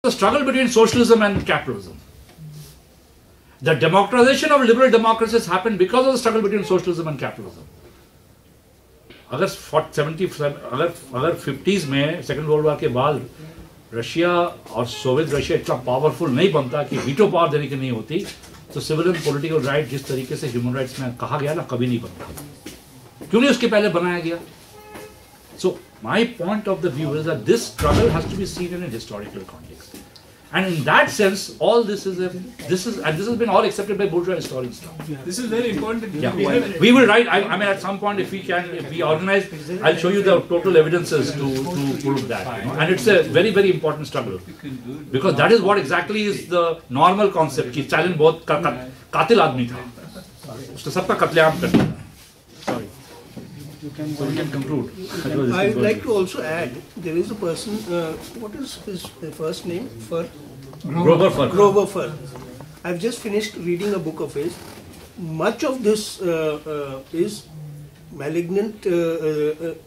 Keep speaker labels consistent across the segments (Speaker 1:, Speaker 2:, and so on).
Speaker 1: the struggle between socialism and capitalism. The democratization of liberal democracies happened because of the struggle between socialism and capitalism. अगर 50s में second world war के बाद Russia और Soviet Russia इतना powerful नहीं बनता कि veto power देने की नहीं होती, तो सिविल एंड पॉलिटिकल राइट जिस तरीके से ह्यूमन राइट्स में कहा गया ना, कभी नहीं बनता, क्यों नहीं उसके पहले बनाया गया. So my point of the view is that this struggle has to be seen in a historical context, and in that sense, all this is and this has been all accepted by bourgeois historians now.
Speaker 2: This is very important.
Speaker 1: We will write. I mean, at some point, if we organize, I'll show you the total evidences to prove that. And it's a very very important struggle, because that is what exactly is the normal concept. कि Stalin बहुत कातिल आदमी था, उसने सबका कत्लेआम कर दिया. Sorry. So we can conclude.
Speaker 3: I would like to also add, there is a person, what is his first name?
Speaker 1: Grover Furr.
Speaker 3: Grover Furr. I've just finished reading a book of his. Much of this is malignant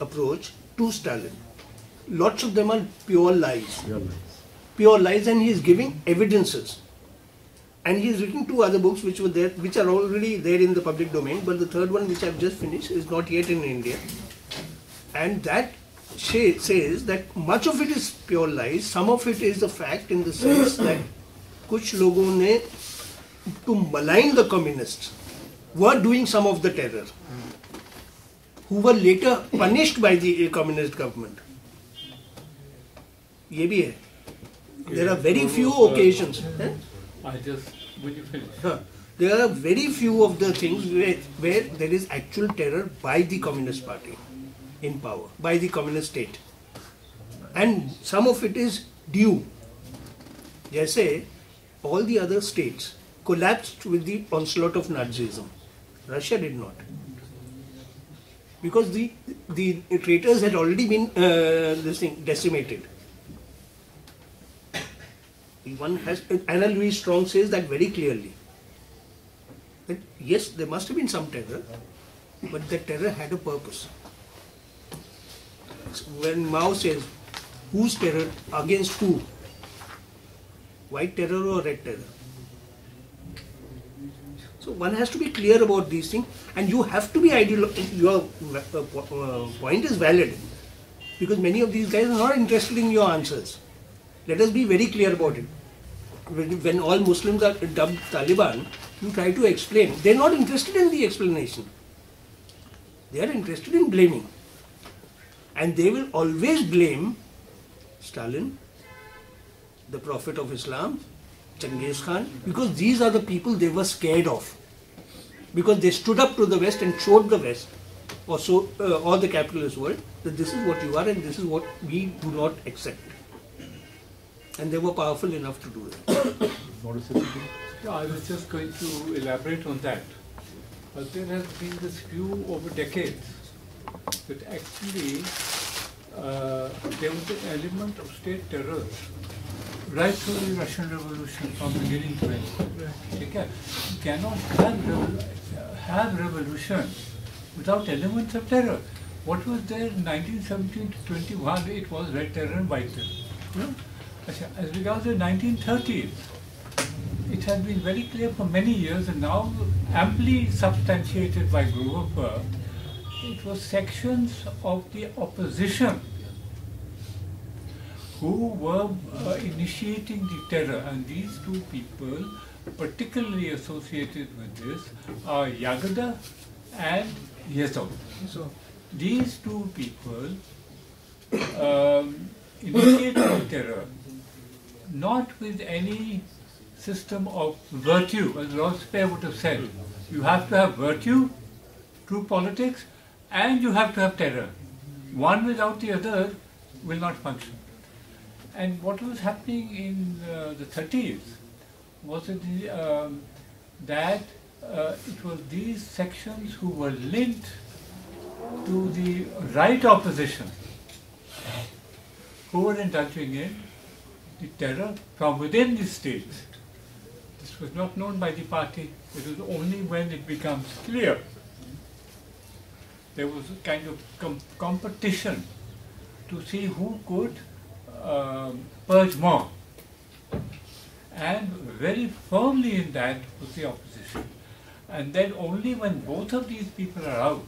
Speaker 3: approach to Stalin. Lots of them are pure lies. Pure lies, and he is giving evidences. And he has written 2 other books which were there, which are already there in the public domain, but the third one, which I've just finished, is not yet in India. And that says that much of it is pure lies, some of it is the fact, in the sense that kuch logon ne, to malign the communists, were doing some of the terror, who were later punished by the communist government. Ye bhi hai. There are very few occasions.
Speaker 2: Will you finish?
Speaker 3: There are very few of the things where there is actual terror by the Communist Party in power, by the communist state. And some of it is due. Jaise, all the other states collapsed with the onslaught of Nazism. Russia did not. Because the traitors had already been decimated. One has, Anna Louise Strong says that very clearly. That yes, there must have been some terror, but that terror had a purpose. When Mao says, whose terror against who? White terror or red terror? So one has to be clear about these things, and you have to be your point is valid, because many of these guys are not interested in your answers. Let us be very clear about it. When all Muslims are dubbed Taliban, you try to explain. They are not interested in the explanation. They are interested in blaming. And they will always blame Stalin, the Prophet of Islam, Genghis Khan, because these are the people they were scared of. Because they stood up to the West and showed the West, or the capitalist world, that this is what you are and this is what we do not accept. And they were powerful enough to do that.
Speaker 2: Yeah, I was just going to elaborate on that. But there has been this view over decades that actually there was an element of state terror right through the Russian Revolution from beginning to end. You cannot have revolution without elements of terror. What was there in 1917 to 21? It was red terror and white terror. As regards the 1930s, it has been very clear for many years, and now amply substantiated by Grover Furr, it was sections of the opposition who were initiating the terror, and these 2 people particularly associated with this are Yagoda and Yezhov. So these 2 people initiated the terror not with any system of virtue, as Robespierre would have said. You have to have virtue, true politics, and you have to have terror. One without the other will not function. And what was happening in the 30s was that it was these sections who were linked to the right opposition who were indulging in the terror from within the state. This was not known by the party. It was only when it becomes clear. There was a kind of competition to see who could purge more. and very firmly in that was the opposition. And then only when both of these people are out,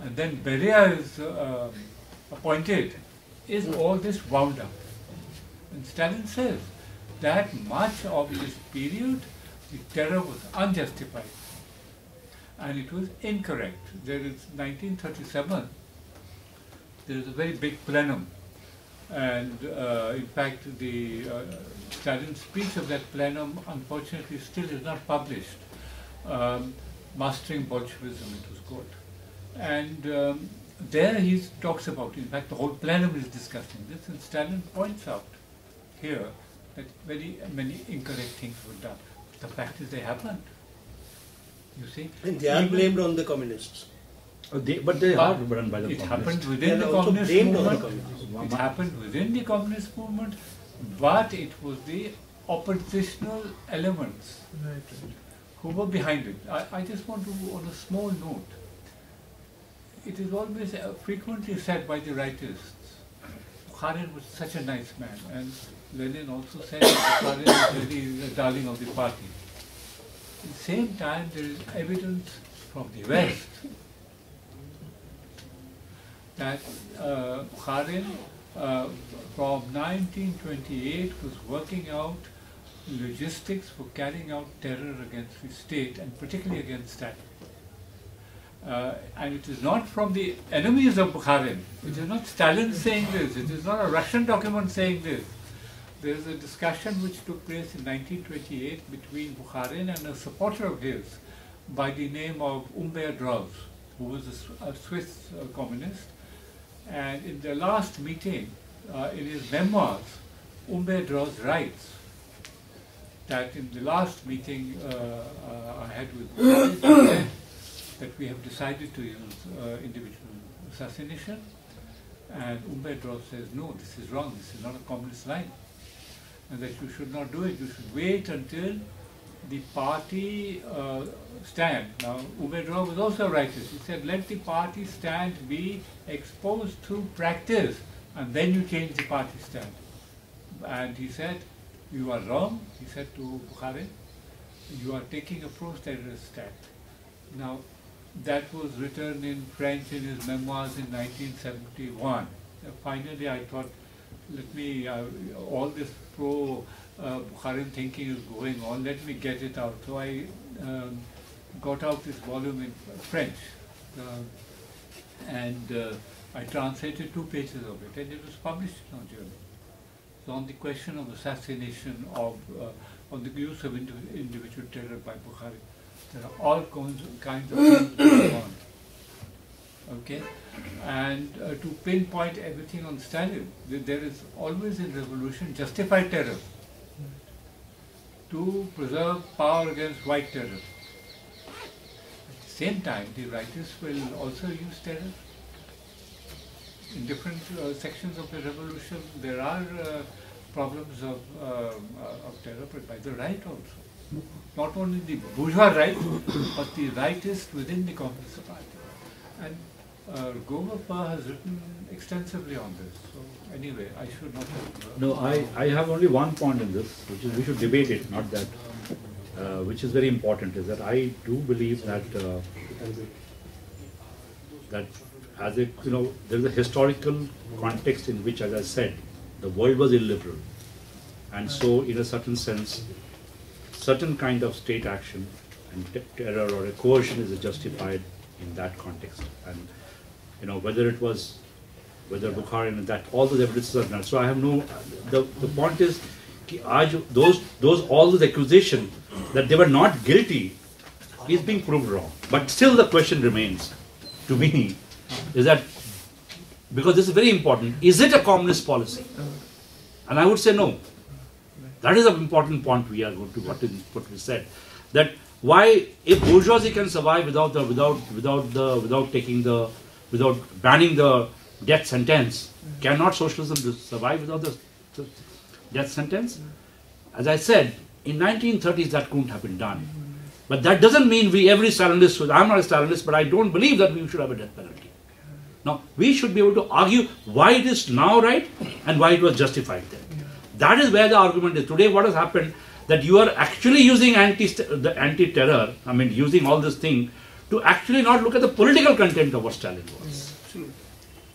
Speaker 2: and then Beria is appointed, is all this wound up. And Stalin says that much of this period, the terror was unjustified. And it was incorrect. There is 1937, there is a very big plenum. And in fact, the Stalin's speech of that plenum, unfortunately, still is not published. Mastering Bolshevism, it was called. And there he talks about, in fact, the whole plenum is discussing this, and Stalin points out here that very many incorrect things were done. The fact is they happened. You see?
Speaker 4: And they are blamed on the communists.
Speaker 1: But they are run by the
Speaker 2: It
Speaker 1: communists.
Speaker 2: happened
Speaker 4: They
Speaker 2: within
Speaker 4: are
Speaker 2: the
Speaker 4: also
Speaker 2: communist
Speaker 4: blamed on the
Speaker 2: movement.
Speaker 4: communists.
Speaker 2: It happened within the communist movement, but it was the oppositional elements who were behind it. I just want to, on a small note, it is always frequently said by the rightists, Bukharin was such a nice man, and Lenin also said that Bukharin is really the darling of the party. At the same time, there is evidence from the West that Bukharin from 1928 was working out logistics for carrying out terror against the state, and particularly against Stalin. And it is not from the enemies of Bukharin. It is not Stalin saying this. It is not a Russian document saying this. There is a discussion which took place in 1928 between Bukharin and a supporter of his by the name of Humbert Droz, who was a Swiss communist. And in the last meeting, in his memoirs, Humbert Droz writes that in the last meeting I had with Bukharin, that we have decided to use individual assassination, and Humbert Droz says, no, this is wrong, this is not a communist line, and that you should not do it, you should wait until the party stand. Now, Humbert Droz was also a rightist. He said, let the party stand be exposed through practice, and then you change the party stand. And he said, you are wrong, he said to Bukharin, you are taking a pro-terrorist stand. Now, that was written in French in his memoirs in 1971. Finally, I thought, let me, all this pro-Bukharin thinking is going on, let me get it out. So I got out this volume in French, and I translated 2 pages of it, and it was published in our journal. So on the question of assassination, on the use of individual terror by Bukharin, there are all kinds of things going on. Okay? And to pinpoint everything on Stalin, there is always in revolution justified terror to preserve power against white terror. At the same time, the rightists will also use terror. In different sections of the revolution, there are problems of terror, but by the right also. Not only the bourgeois right, but the rightists within the Communist Party. And Govappa has written extensively on this. So anyway, I should not have...
Speaker 1: No, I have only one point in this, which is we should debate it, not that, which is very important, is that I do believe that that as a, there is a historical context in which, as I said, the world was illiberal. And so, in a certain sense, certain kind of state action and terror or a coercion is justified in that context. And whether Bukharin and that, all those evidences are not. So I have no, the point is, all those accusations that they were not guilty is being proved wrong. But still the question remains, to me, is that, because this is very important, is it a communist policy? And I would say no. That is an important point we are going to what we said. That why, if bourgeoisie can survive without banning the death sentence, cannot socialism survive without the death sentence? As I said, in 1930s that couldn't have been done. But that doesn't mean every Stalinist, I'm not a Stalinist, but I don't believe that we should have a death penalty. Now, we should be able to argue why it is now right and why it was justified then. That is where the argument is. Today what has happened, that you are actually using the anti-terror, I mean using all this thing to actually not look at the political content of what Stalin was.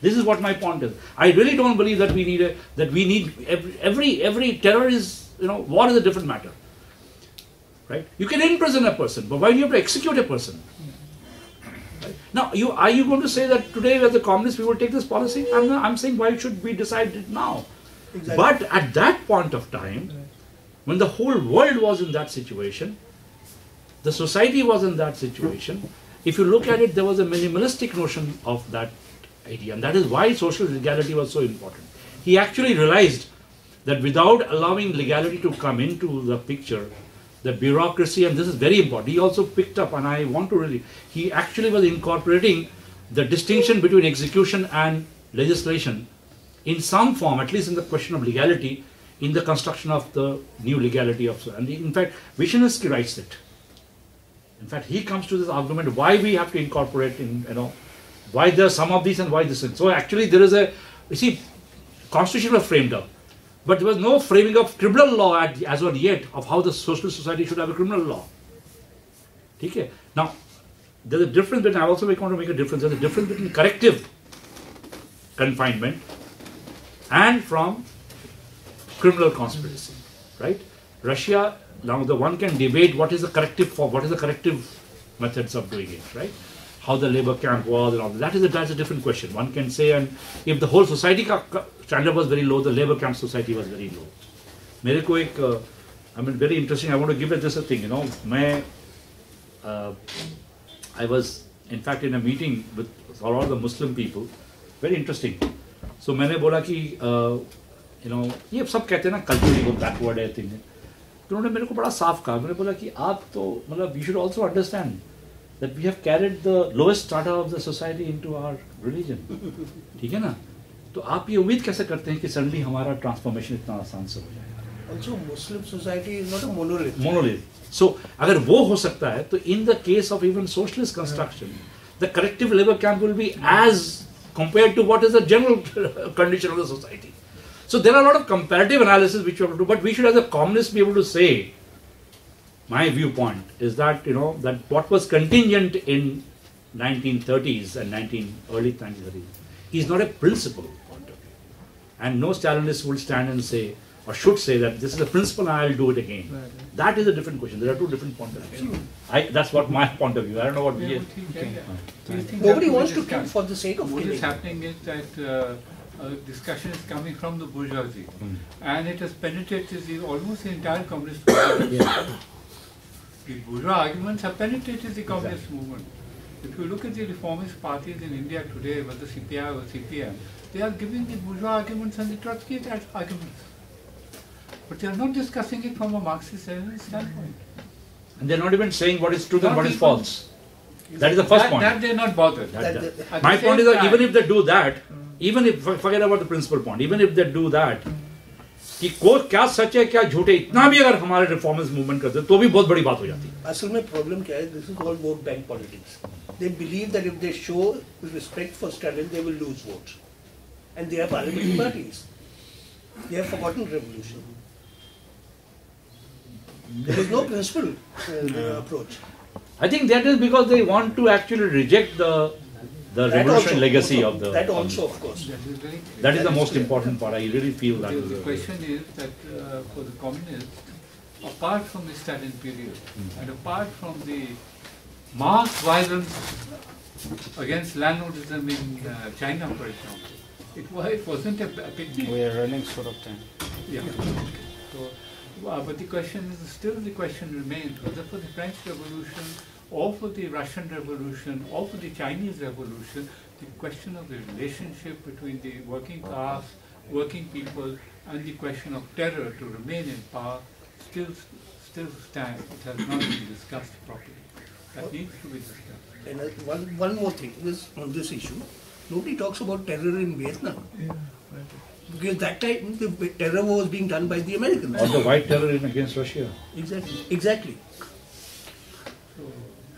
Speaker 1: This is what my point is. I really don't believe that we need every terror is, war is a different matter. Right? You can imprison a person, but why do you have to execute a person? Right? Now, are you going to say that today as a communist we will take this policy? I'm saying why should we decide it now?
Speaker 3: Exactly.
Speaker 1: But at that point of time, when the whole world was in that situation, the society was in that situation, if you look at it, there was a minimalistic notion of that idea, and that is why social legality was so important. He actually realized that without allowing legality to come into the picture, the bureaucracy, and this is very important, he also picked up, and I want to really, he actually was incorporating the distinction between execution and legislation in some form, at least in the question of legality, in the construction of the new legality of, and in fact, Wyszynski writes it. In fact, he comes to this argument why we have to incorporate in, why there are some of these and why this. So actually there is constitution was framed up, but there was no framing of criminal law as of yet of how the socialist society should have a criminal law. Okay? Now, there's a difference between, I also want to make a difference, there's a difference between corrective confinement and from criminal conspiracy, right? Russia, now the one can debate what is the corrective methods of doing it, right? How the labor camp was and all that. That's a different question. One can say, and if the whole society standard was very low, the labor camp society was very low. मेरे को एक, I mean, very interesting. I want to give it this a thing. I was in fact in a meeting with a lot of the Muslim people. Very interesting. So मैंने बोला कि ये सब कहते हैं ना कल्चरली वो बैकवर्ड है थिंग. तो उन्होंने मेरे को बड़ा साफ कहा. मैंने बोला कि आप तो मतलब you should also understand that we have carried the lowest strata of the society into our religion. ठीक है ना? तो आप ये उम्मीद कैसे करते हैं कि सडनली हमारा ट्रांसफॉर्मेशन इतना आसान से हो जाएगा?
Speaker 3: Also, Muslim society is not a monolith.
Speaker 1: Monolith. So अगर वो हो सकता है तो in the case of even socialist construction, the corrective labor camp will be as compared to what is the general condition of the society. So there are a lot of comparative analysis which you have to do, but we should as a communist be able to say, my viewpoint is that, that what was contingent in 1930s and early 1930s is not a principle point of view. And no Stalinist will stand and say, or should say that this is a principle and I will do it again. Right. That is a different question. There are two different points of view. That's what my point of view. I don't know what we
Speaker 3: Nobody wants to kill for the sake of killing.
Speaker 2: What is happening is that discussion is coming from the bourgeoisie, and it has penetrated almost the entire communist movement. The bourgeois arguments have penetrated the communist movement. If you look at the reformist parties in India today, whether CPI or CPM, they are giving the bourgeois arguments and the Trotsky arguments. But they are not discussing it from a Marxist-Leninist standpoint.
Speaker 1: And they are not even saying what is truth and what is false. That is the first point.
Speaker 2: That they are not bothered.
Speaker 1: My point is that even if they do that, even if, forget about the principal point, even if they do that, कि क्या सच है क्या झूठ है इतना भी अगर हमारे रिफॉर्मिस्ट मूवमेंट करते तो भी बहुत बड़ी बात हो जाती है.
Speaker 3: असल में प्रॉब्लम क्या है? This is called vote bank politics. They believe that if they show respect for Stalin, they will lose votes, and they are parliamentary parties. They have forgotten revolution. There is no principle approach.
Speaker 1: I think that is because they want to actually reject the revolutionary legacy of the.
Speaker 3: That also, of course.
Speaker 1: That is the most important part. I really feel that.
Speaker 2: The question is that for the communists, apart from the Stalin period and apart from the mass violence against landlordism in China, for example, it wasn't a picnic.
Speaker 5: We are running short of time.
Speaker 2: Yeah. So, but the question is still the question remains whether for the French Revolution or for the Russian Revolution or for the Chinese Revolution, the question of the relationship between the working class, working people, and the question of terror to remain in power still stands. It has not been discussed properly. That needs to be discussed.
Speaker 3: And one more thing is on this issue. Nobody talks about terror in Vietnam. Because that time the terror was being done by the Americans.
Speaker 1: Or the white terror against Russia.
Speaker 3: Exactly.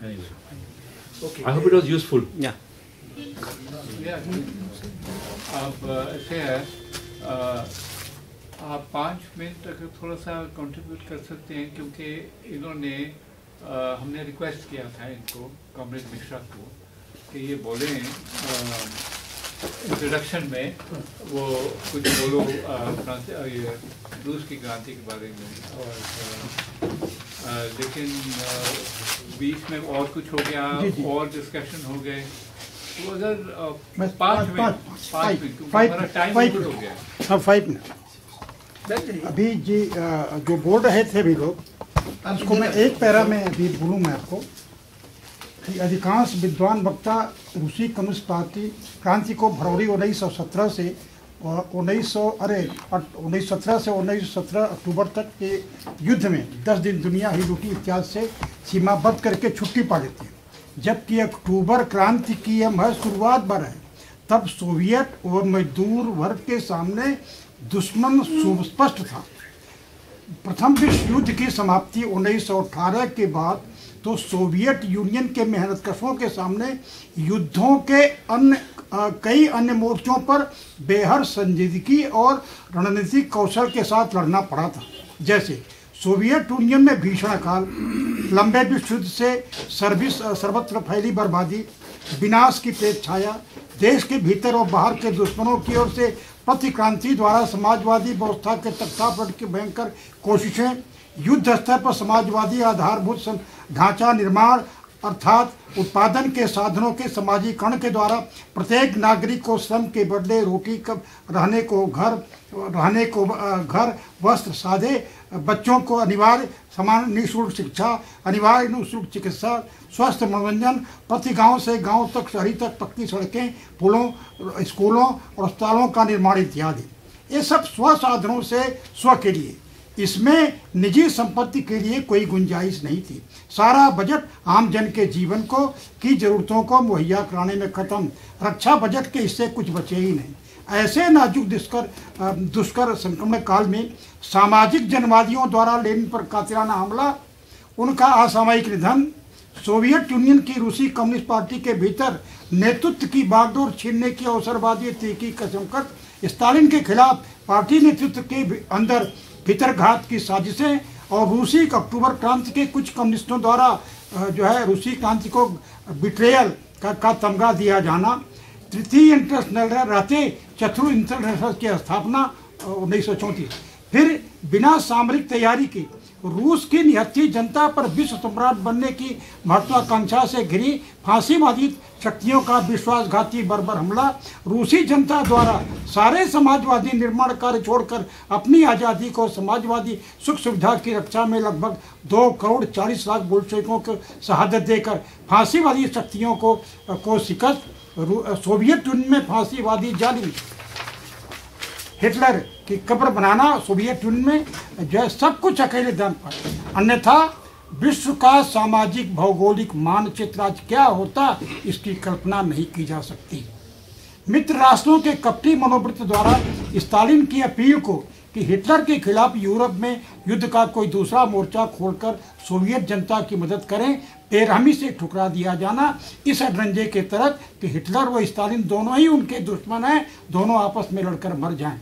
Speaker 1: Anyway.
Speaker 3: Okay.
Speaker 1: I hope it was useful.
Speaker 5: Yeah.
Speaker 2: Yeah. आप 5 minute अगर थोड़ा सा contribute कर सकते हैं, क्योंकि इन्होंने हमने रिक्वेस्ट किया था इनको, कॉमरेड मिश्रा को, कि ये बोलें इंट्रोडक्शन में वो कुछ बोलो ये रूस की क्रांति के बारे में, और लेकिन बीच में और कुछ हो गया, और डिस्कशन हो गए, तो अगर 5 मिनट क्योंकि हमारा टाइम ओवर हो गया।
Speaker 5: हाँ 5 मिनट। अभी जी जो बोल रहे थे अभी लोग, उसको मैं एक पैरा में अभी बोलूँ मैं आपको कि अधिकांश विद्वान वक्ता रूसी कम्युनिस्ट पार्टी क्रांति को फरवरी 1917 से 1917 से 1917 अक्टूबर तक के युद्ध में 10 दिन दुनिया ही लूटी इत्यादि से सीमाबद्ध करके छुट्टी पा लेती है, जबकि अक्टूबर क्रांति की यह महज शुरुआत भर है। तब सोवियत और मजदूर वर्ग के सामने दुश्मन सुस्पष्ट था। प्रथम विश्व युद्ध की समाप्ति 1918 के बाद तो सोवियत यूनियन के मेहनतकशों के सामने युद्धों के कई अन्य मोर्चों पर बेहद संजीदगी और रणनीतिक कौशल के साथ लड़ना पड़ा था। जैसे सोवियत यूनियन में भीषण काल, लंबे विश्व युद्ध से सर्वत्र फैली बर्बादी, विनाश की तेज छाया, देश के भीतर और बाहर के दुश्मनों की ओर से प्रतिक्रांति द्वारा समाजवादी व्यवस्था के तख्तापलट की भयंकर कोशिशें, युद्ध स्तर पर समाजवादी आधारभूत ढांचा निर्माण अर्थात उत्पादन के साधनों के समाजीकरण के द्वारा प्रत्येक नागरिक को श्रम के बदले रोटी रहने को घर वस्त्र साधे, बच्चों को अनिवार्य समान निःशुल्क शिक्षा, अनिवार्य निःशुल्क चिकित्सा, स्वस्थ मनोरंजन, प्रति गांव से गांव तक शहरी तक पक्की सड़कें, पुलों, स्कूलों और अस्पतालों का निर्माण इत्यादि। ये सब स्व साधनों से स्व के लिए, इसमें निजी संपत्ति के लिए कोई गुंजाइश नहीं थी। सारा बजट आम जन के जीवन को की जरूरतों को मुहैया कराने में खत्म। रक्षा बजट के हिस्से कुछ बचे ही नहीं। ऐसे नाजुक दुष्कर संक्रमण काल में सामाजिक जनवादियों द्वारा लेनिन पर कातिलाना हमला, उनका असामयिक निधन, सोवियत यूनियन की रूसी कम्युनिस्ट पार्टी के भीतर नेतृत्व की बागडोर छीनने की अवसरवादी तीखी कसमकस, स्टालिन के खिलाफ पार्टी नेतृत्व के अंदर भीतरघात की साजिशें और रूसी अक्टूबर क्रांति के कुछ कम्युनिस्टों द्वारा जो है रूसी क्रांति को बिट्रेयल का तमगा दिया जाना, तृतीय इंटरनेशनल रहते चतुर्थ इंटरनेशनल की स्थापना 1934, फिर बिना सामरिक तैयारी की रूस की निहत्थी जनता पर विश्व सम्राट बनने की महत्वाकांक्षा से घिरी फांसीवादी शक्तियों का विश्वासघाती बर्बर हमला, रूसी जनता द्वारा सारे समाजवादी निर्माण कार्य छोड़कर अपनी आज़ादी को समाजवादी सुख सुविधा की रक्षा में लगभग 2 करोड़ 40 लाख बोल्शेविकों को शहादत देकर फांसीवादी शक्तियों को शिकस्त, सोवियत यूनियन में फांसीवादी जालिम हिटलर की कब्र बनाना, सोवियत यूनियन में जो है सब कुछ अकेले दम पर, अन्यथा विश्व का सामाजिक भौगोलिक मानचित्र आज क्या होता इसकी कल्पना नहीं की जा सकती। मित्र राष्ट्रों के कपटी मनोवृत्ति द्वारा स्टालिन की अपील को कि हिटलर के खिलाफ यूरोप में युद्ध का कोई दूसरा मोर्चा खोलकर सोवियत जनता की मदद करें, बेरहमी से ठुकरा दिया जाना, इस अडरंजे के तहत कि हिटलर व स्टालिन दोनों ही उनके दुश्मन हैं, दोनों आपस में लड़कर मर जाएं।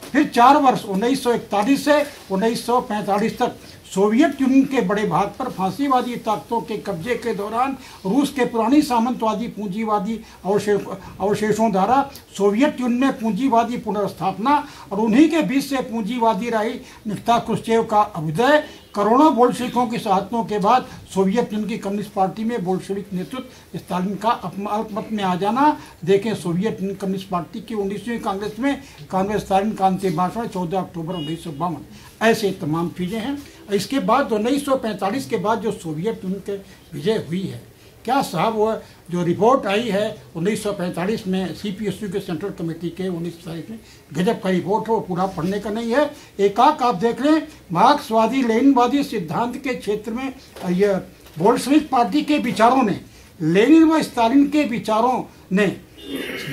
Speaker 5: फिर 4 वर्ष 1941 से 1945 तक सोवियत यूनियन के बड़े भाग पर फांसीवादी ताकतों के कब्जे के दौरान रूस के पुरानी सामंतवादी पूंजीवादी अवशेषों द्वारा सोवियत यूनियन में पूंजीवादी पुनर्स्थापना और उन्हीं के बीच से पूंजीवादी राही निकिता क्रुश्चेव का अभ्युदय, करोड़ों बोल्शेविकों की शहादतों के बाद सोवियत यूनियन की कम्युनिस्ट पार्टी में बोल्शेविक नेतृत्व स्टालिन का अल्पमत में आ जाना। देखें सोवियत यूनियन कम्युनिस्ट पार्टी की 19वीं कांग्रेस में कांग्रेस स्टालिन का अंतिम भाषण 14 अक्टूबर 1952, ऐसे तमाम चीज़ें हैं। इसके बाद 1945 के बाद जो सोवियत यूनियन के विजय हुई है, क्या साहब वो जो रिपोर्ट आई है 1945 में CPSU के सेंट्रल कमेटी के 19 तारीख में, गजब का रिपोर्ट है, वो पूरा पढ़ने का नहीं है। एकाक आप देख लें, मार्क्सवादी लेनिनवादी सिद्धांत के क्षेत्र में यह बोल्शेविक पार्टी के विचारों ने, लेनिन व स्टालिन के विचारों ने,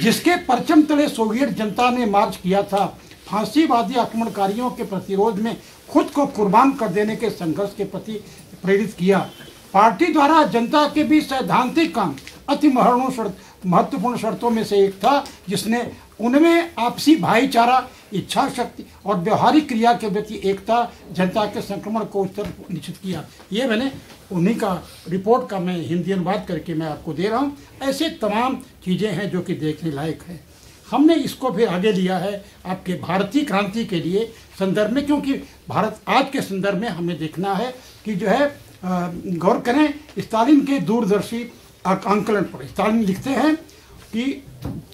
Speaker 5: जिसके परचम तले सोवियत जनता ने मार्च किया था, फांसीवादी आक्रमणकारियों के प्रतिरोध में खुद को कुर्बान कर देने के संघर्ष के प्रति प्रेरित किया। पार्टी द्वारा जनता के बीच सैद्धांतिक काम अति महत्वपूर्ण शर्तों में से एक था, जिसने उनमें आपसी भाईचारा, इच्छा शक्ति और व्यवहारिक क्रिया के प्रति एकता, जनता के संक्रमण को उस तरफ निश्चित किया। ये मैंने उन्हीं का रिपोर्ट का मैं हिंदी अनुवाद करके मैं आपको दे रहा हूँ। ऐसे तमाम चीज़ें हैं जो कि देखने लायक है। हमने इसको फिर आगे लिया है आपके भारतीय क्रांति के लिए संदर्भ में, क्योंकि भारत आज के संदर्भ में हमें देखना है कि जो है गौर करें स्टालिन के दूरदर्शी आंकलन पर। स्टालिन लिखते हैं कि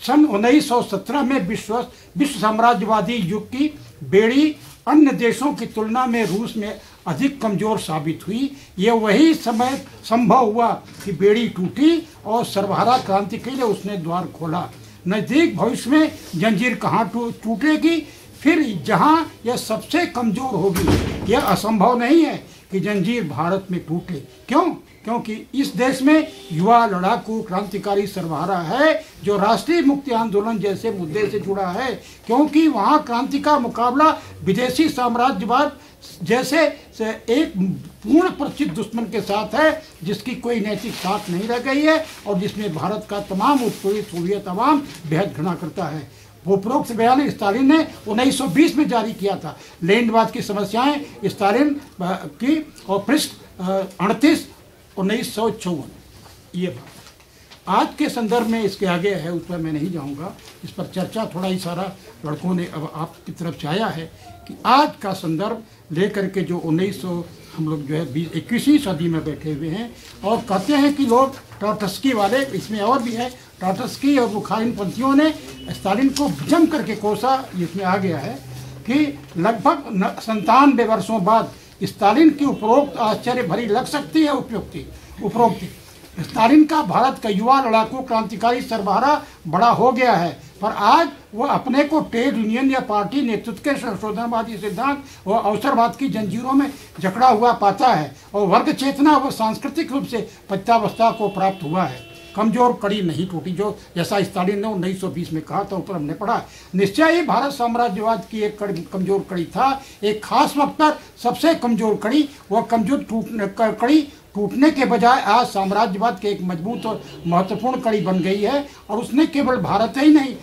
Speaker 5: सन 1917 में विश्व साम्राज्यवादी युग की बेड़ी अन्य देशों की तुलना में रूस में अधिक कमजोर साबित हुई। यह वही समय संभव हुआ कि बेड़ी टूटी और सर्वहारा क्रांति के लिए उसने द्वार खोला। नज़दीक भविष्य में जंजीर कहाँ टूटेगी, फिर जहाँ यह सबसे कमजोर होगी। यह असंभव नहीं है कि जंजीर भारत में टूटे। क्यों? क्योंकि इस देश में युवा लड़ाकू क्रांतिकारी सर्वहारा है जो राष्ट्रीय मुक्ति आंदोलन जैसे मुद्दे से जुड़ा है, क्योंकि वहाँ क्रांति का मुकाबला विदेशी साम्राज्यवाद जैसे एक पूर्ण परिचित दुश्मन के साथ है जिसकी कोई नैतिक साख नहीं रह गई है और जिसमें भारत का तमाम उत्पीड़ित सोवियत अवाम बेहद घृणा करता है। वो उपरोक्त बयान स्टालिन ने 1920 में जारी किया था। लैंडवाद की समस्याएं स्टालिन की और पृष्ठ 38 1954। ये बात आज के संदर्भ में इसके आगे है, उस पर मैं नहीं जाऊंगा। इस पर चर्चा थोड़ा ही सारा लड़कों ने अब आपकी तरफ से आया है कि आज का संदर्भ लेकर के जो 1900 हम लोग जो है 21वीं सदी में बैठे हुए हैं और कहते हैं कि लोग ट्रॉट्स्की वाले, इसमें और भी है, ट्रॉट्स्की और बुखारिन पंथियों ने स्टालिन को जम करके कोसा। इसमें आ गया है कि लगभग 97 वर्षों बाद स्टालिन की उपरोक्त आश्चर्य भरी लग सकती है उपरोक्ति। स्टालिन का भारत का युवा लड़ाकू क्रांतिकारी सर्वहारा बड़ा हो गया है, पर आज वह अपने को ट्रेड यूनियन या पार्टी नेतृत्व के संशोधनवादी सिद्धांत व अवसरवाद की जंजीरों में जकड़ा हुआ पाता है और वर्ग चेतना व सांस्कृतिक रूप से पत्यावस्था को प्राप्त हुआ है। कमजोर कड़ी नहीं टूटी, जो जैसा स्टालिन ने 1920 में कहा था, ऊपर हमने पढ़ा। निश्चय ही भारत साम्राज्यवाद की एक कमजोर कड़ी था, एक खास वक्त पर सबसे कमजोर कड़ी। वह कमजोर कड़ी टूटने के बजाय आज साम्राज्यवाद के एक मजबूत और महत्वपूर्ण कड़ी बन गई है और उसने केवल भारत ही नहीं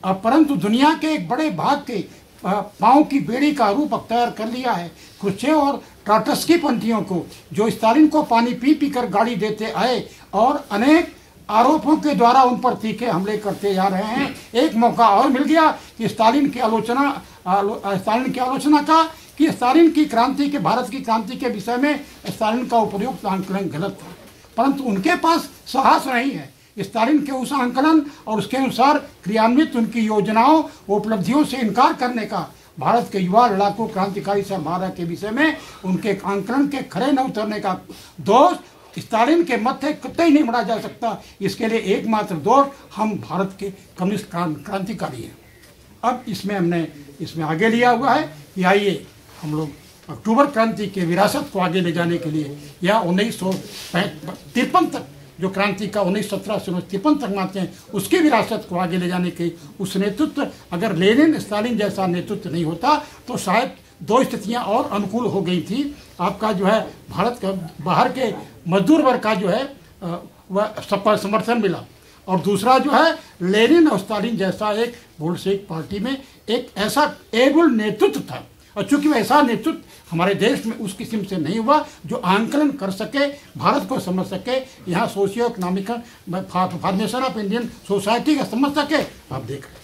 Speaker 5: परंतु दुनिया के एक बड़े भाग के पाँव की बेड़ी का रूप अख्तियार कर लिया है। क्रुश्चेव और ट्रॉट्स्की पंथियों को जो स्टालिन को पानी पी पी कर गाड़ी देते आए और अनेक आरोपों के द्वारा उन पर तीखे हमले करते जा रहे हैं, एक मौका और मिल गया कि स्टालिन की आलोचना का कि स्टालिन की क्रांति के भारत की क्रांति के विषय में स्टालिन का उपयुक्त आंकलन गलत था, परंतु उनके पास साहस नहीं है स्टालिन के उस आंकलन और उसके अनुसार क्रियान्वित उनकी योजनाओं उपलब्धियों से इनकार करने का। भारत के युवा लड़ाकू क्रांतिकारी सर्वहारा के विषय में उनके आंकलन के खरे न उतरने का दोष स्टालिन के मध्य कतई नहीं बढ़ा जा सकता। इसके लिए एकमात्र दोष हम भारत के कम्युनिस्ट क्रांतिकारी हैं। अब हमने इसमें आगे लिया हुआ है कि आइए हम लोग अक्टूबर क्रांति के विरासत को आगे ले जाने के लिए या 1953 तक जो क्रांति का 1917 से 1953 तक मानते हैं उसकी विरासत को आगे ले जाने के उस नेतृत्व, अगर लेनिन स्टालिन जैसा नेतृत्व नहीं होता तो शायद दो स्थितियां और अनुकूल हो गई थी। आपका जो है भारत का बाहर के मजदूर वर्ग का जो है वह समर्थन मिला और दूसरा जो है लेनिन और स्टालिन जैसा एक बोल्शेविक पार्टी में एक ऐसा एबल नेतृत्व था और चूंकि वैसा नेतृत्व हमारे देश में उस किस्म से नहीं हुआ जो आंकलन कर सके, भारत को समझ सके, यहाँ socio economical formation of Indian society का समझ सके। आप देख रहे हैं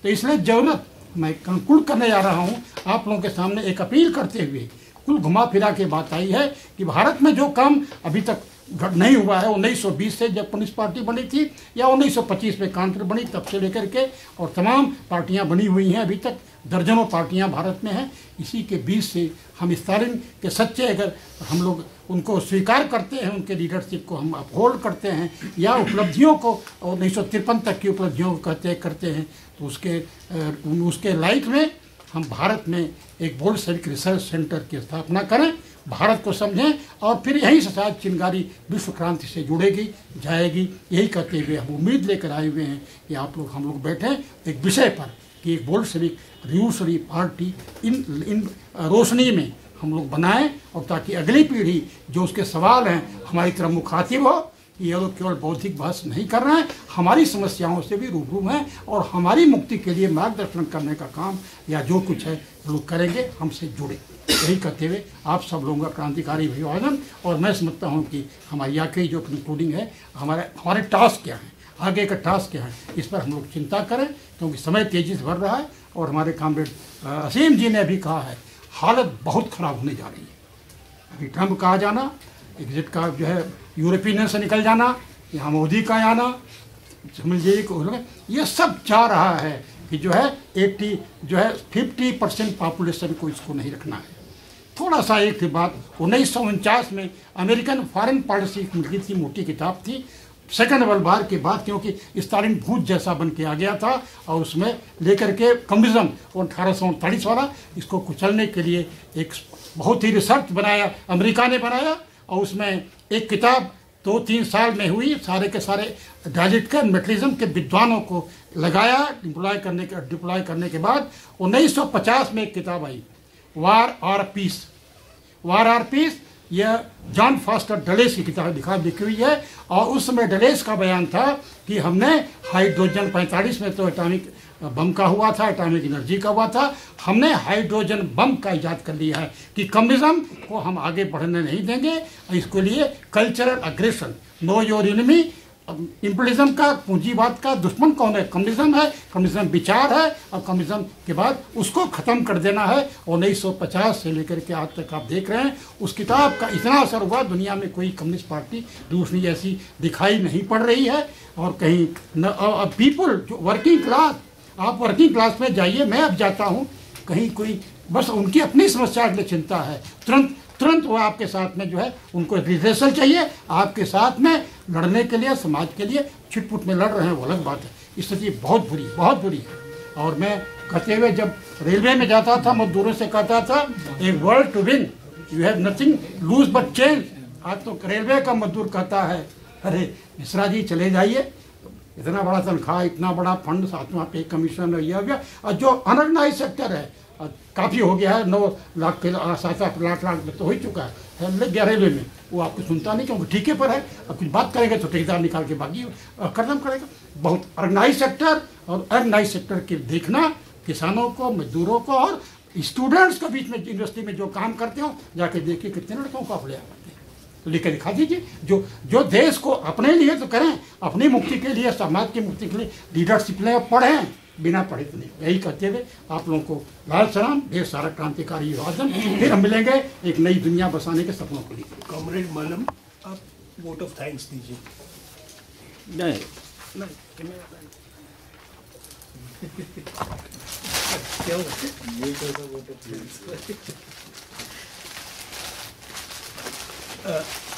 Speaker 5: तो इसलिए जरूरत, मैं कंक्लूड करने जा रहा हूँ आप लोगों के सामने एक अपील करते हुए, कुल घुमा फिरा के बात आई है कि भारत में जो काम अभी तक नहीं हुआ है 1920 से जब कम्युनिस्ट पार्टी बनी थी या 1925 में कांग्रेस बनी तब से लेकर के और तमाम पार्टियां बनी हुई हैं, अभी तक दर्जनों पार्टियां भारत में हैं। इसी के बीच से हम स्टालिन के सच्चे अगर हम लोग उनको स्वीकार करते हैं, उनके लीडरशिप को हम अपहोल्ड करते हैं या उपलब्धियों को 1953 तक की उपलब्धियों को करते हैं तो उसके लाइट में हम भारत में एक बोल्शेविक रिसर्च सेंटर की स्थापना करें, भारत को समझें और फिर यहीं से शायद चिंगारी विश्व क्रांति से जुड़ेगी जाएगी। यही कहते हुए हम उम्मीद लेकर आए हुए हैं कि हम लोग बैठे एक विषय पर कि एक बोल्शेविक रिवॉल्यूशनरी पार्टी इन रोशनी में हम लोग बनाएं और ताकि अगली पीढ़ी जो उसके सवाल हैं हमारी तरफ मुखातिब हो कि ये लोग केवल बौद्धिक बहस नहीं कर रहे हैं, हमारी समस्याओं से भी रूबरू हैं और हमारी मुक्ति के लिए मार्गदर्शन करने का काम या जो कुछ है लोग करेंगे, हमसे जुड़े। यही कहते हुए आप सब लोगों का क्रांतिकारी अभिवादन। और मैं समझता हूँ कि हमारी आखिरी जो कंक्लूडिंग है, हमारे टास्क क्या है, आगे का टास्क क्या है, इस पर हम लोग चिंता करें, क्योंकि समय तेजी से बढ़ रहा है। और हमारे कॉमरेड असीम जी ने भी कहा है, हालत बहुत ख़राब होने जा रही है। अभी ट्रंप का आ जाना, एग्जिट का जो है यूरोपियन यूनियन से निकल जाना, यहाँ मोदी का आना, समझिए को ये सब चाह रहा है कि जो है 50% पॉपुलेशन को इसको नहीं रखना है। थोड़ा सा एक थी बात, 1949 में अमेरिकन फॉरेन पॉलिसी मिली थी, मोटी किताब थी, सेकंड वर्ल्ड वॉर के बाद, क्योंकि स्टालिन भूत जैसा बन के आ गया था और उसमें लेकर के कम्युनिज्म 1839 वाला, इसको कुचलने के लिए एक बहुत ही रिसर्च बनाया, अमेरिका ने बनाया और उसमें एक किताब 2-3 साल में हुई, सारे के सारे डायलेक्टिकल मेटलिज्म के विद्वानों को लगाया, डिप्लॉय करने के बाद 1950 में एक किताब आई, वार और पीस। यह जॉन फॉस्टर डलेस की किताब लिखी हुई है और उस समय डलेस का बयान था कि हमने हाइड्रोजन 45 में तो एटॉमिक बम का हुआ था, एटॉमिक एनर्जी का हुआ था, हमने हाइड्रोजन बम का इजाद कर लिया है कि कम्युनिज्म को हम आगे बढ़ने नहीं देंगे। इसके लिए cultural aggression, know your enemy, imperialism का, पूंजीवाद का दुश्मन कौन है? कम्युनिज्म है। कम्युनिज्म विचार है और कम्युनिज्म के बाद उसको ख़त्म कर देना है। 1950 से लेकर के आज तक आप देख रहे हैं, उस किताब का इतना असर हुआ, दुनिया में कोई कम्युनिस्ट पार्टी दूसरी जैसी दिखाई नहीं पड़ रही है। और कहीं पीपल जो वर्किंग क्लास, आप वर्किंग क्लास में जाइए, मैं अब जाता हूँ कहीं, कोई बस उनकी अपनी समस्या के लिए चिंता है, तुरंत वो आपके साथ में जो है उनको रिजर्सल चाहिए, आपके साथ में लड़ने के लिए, समाज के लिए छिटपुट में लड़ रहे हैं, वो अलग बात है। स्थिति बहुत बुरी है। और मैं कहते हुए जब रेलवे में जाता था, मजदूरों से कहता था, a world to win you have nothing lose but change. आज तो रेलवे का मजदूर कहता है, अरे मिश्रा जी चले जाइए, इतना बड़ा तनख्वाह, इतना बड़ा फंड, साथ में पे कमीशन, यह हो गया। और जो अनऑर्गेनाइज सेक्टर है काफ़ी हो गया है, 9 लाख के 7-8 लाख तो हो ही चुका है, लग गया रेलवे में, वो आपको सुनता नहीं क्योंकि ठेके पर है। अब कुछ बात करेंगे तो ठेकेदार निकाल के बाकी खत्म करेगा। बहुत ऑर्गेनाइज सेक्टर और अनऑर्गेनाइज सेक्टर के देखना, किसानों को, मजदूरों को और स्टूडेंट्स के बीच में यूनिवर्सिटी में जो काम करते हो, जाके देखिए कितने लड़कों को आप ले आते हैं, तो लेकर दिखा दीजिए। जो देश को अपने लिए तो करें, अपनी मुक्ति के लिए, समाज की मुक्ति के लिए लीडरशिप लें, पढ़ें, बिना पढ़े तो नहीं। यही कहते हुए आप लोगों को लाल सलाम, ढेर सारा क्रांतिकारी अभिवादन। फिर हम मिलेंगे एक नई दुनिया बसाने के सपनों के लिए।
Speaker 3: कॉमरेड मलम, आप वोट ऑफ थैंक्स दीजिए।
Speaker 4: नहीं,
Speaker 3: क्या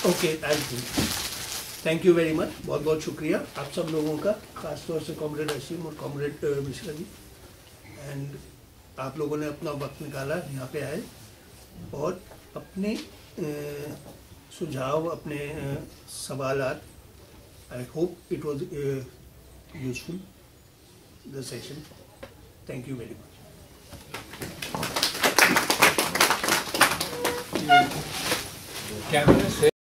Speaker 3: okay, thank you very much, बहुत बहुत शुक्रिया आप सब लोगों का, खासतौर से कॉमरेड असीम और कॉमरेड मिश्रा जी। एंड आप लोगों ने अपना वक्त निकाला, यहाँ पे आए और अपने सुझाव, अपने सवालात, I hope it was useful the session. Thank you very much.
Speaker 2: Camera से